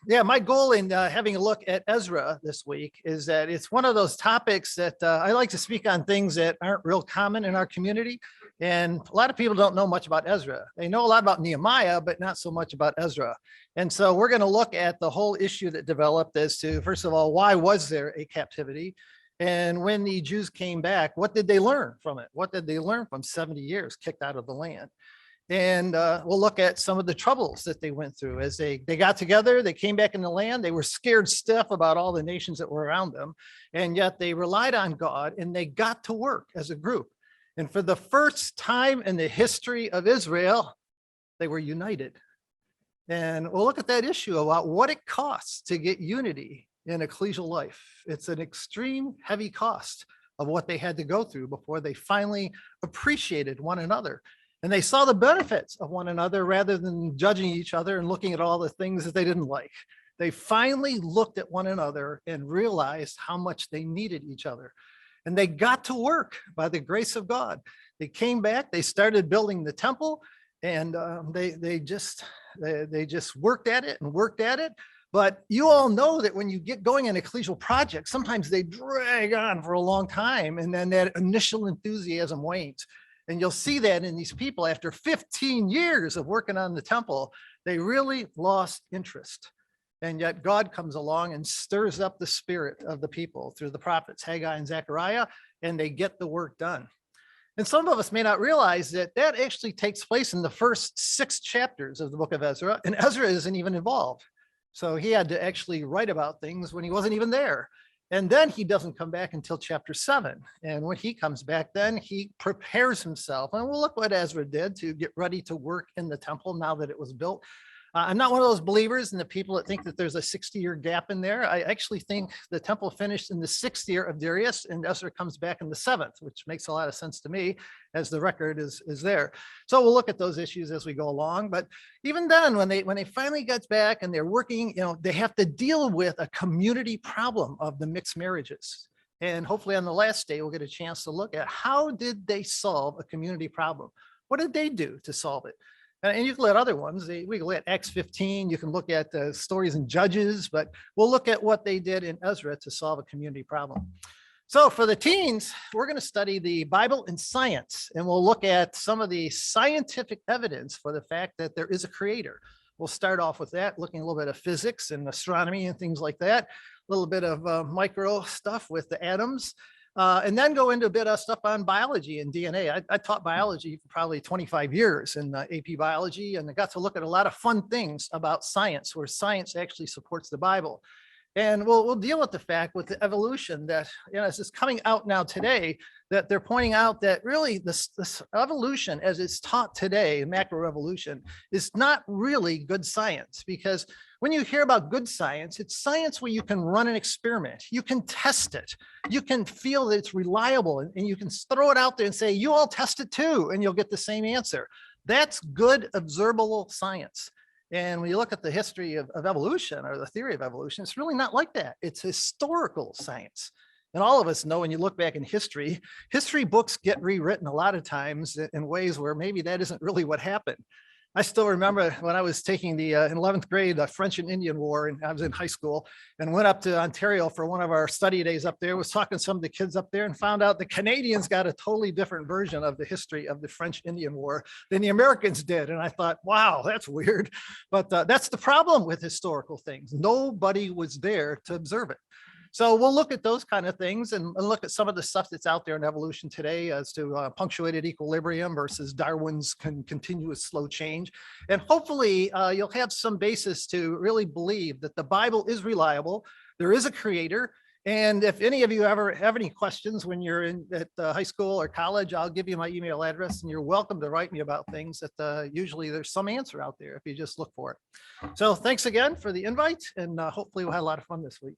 Yeah, my goal in having a look at Ezra this week is that it's one of those topics that I like to speak on things that aren't real common in our community. And a lot of people don't know much about Ezra. They know a lot about Nehemiah, but not so much about Ezra. And so we're going to look at the whole issue that developed as to, first of all, why was there a captivity? And when the Jews came back, what did they learn from it? What did they learn from 70 years kicked out of the land? And we'll look at some of the troubles that they went through as they got together, they came back in the land, they were scared stiff about all the nations that were around them, and yet they relied on God and they got to work as a group. And for the first time in the history of Israel, they were united. And we'll look at that issue about what it costs to get unity in ecclesial life. It's an extreme heavy cost of what they had to go through before they finally appreciated one another. And they saw the benefits of one another rather than judging each other and looking at all the things that they didn't like. They finally looked at one another and realized how much they needed each other. And they got to work by the grace of God. They came back, they started building the temple, and they just worked at it and worked at it. But you all know that when you get going in ecclesial projects, sometimes they drag on for a long time, and then that initial enthusiasm wanes. And you'll see that in these people after 15 years of working on the temple, they really lost interest. And yet God comes along and stirs up the spirit of the people through the prophets, Haggai and Zechariah, and they get the work done. And some of us may not realize that that actually takes place in the first 6 chapters of the book of Ezra, and Ezra isn't even involved. So he had to actually write about things when he wasn't even there. And then he doesn't come back until chapter 7. And when he comes back, then he prepares himself. And we'll look what Ezra did to get ready to work in the temple now that it was built. I'm not one of those believers and the people that think that there's a 60-year gap in there. I actually think the temple finished in the 6th year of Darius and Ezra comes back in the 7th, which makes a lot of sense to me as the record is there. So we'll look at those issues as we go along. But even then, when they finally get back and they're working, they have to deal with a community problem of the mixed marriages. And hopefully on the last day, we'll get a chance to look at how did they solve a community problem? What did they do to solve it? And you can look at other ones. We can look at Acts 15. You can look at the stories in Judges, but we'll look at what they did in Ezra to solve a community problem. So for the teens, we're going to study the Bible and science, and we'll look at some of the scientific evidence for the fact that there is a creator. We'll start off with that, looking a little bit of physics and astronomy and things like that, a little bit of micro stuff with the atoms. And then go into a bit of stuff on biology and DNA. I taught biology for probably 25 years in AP biology, and I got to look at a lot of fun things about science, where science actually supports the Bible. And we'll deal with the fact with the evolution that, as it's coming out now today, that they're pointing out that really this evolution as it's taught today, macroevolution, is not really good science. Because when you hear about good science, it's science where you can run an experiment, you can test it, you can feel that it's reliable, and you can throw it out there and say, you all test it too, and you'll get the same answer. That's good observable science. And when you look at the history of evolution or the theory of evolution, it's really not like that. It's historical science. And all of us know when you look back in history books get rewritten a lot of times in ways where maybe that isn't really what happened. I still remember when I was taking the in 11th grade, the French and Indian War, and I was in high school and went up to Ontario for one of our study days up there, was talking to some of the kids up there and found out the Canadians got a totally different version of the history of the French Indian War than the Americans did. And I thought, wow, that's weird. But that's the problem with historical things. Nobody was there to observe it. So we'll look at those kind of things and look at some of the stuff that's out there in evolution today as to punctuated equilibrium versus Darwin's continuous slow change. And hopefully you'll have some basis to really believe that the Bible is reliable. There is a creator. And if any of you ever have any questions when you're at high school or college, I'll give you my email address and you're welcome to write me about things that usually there's some answer out there if you just look for it. So thanks again for the invite, and hopefully we'll have a lot of fun this week.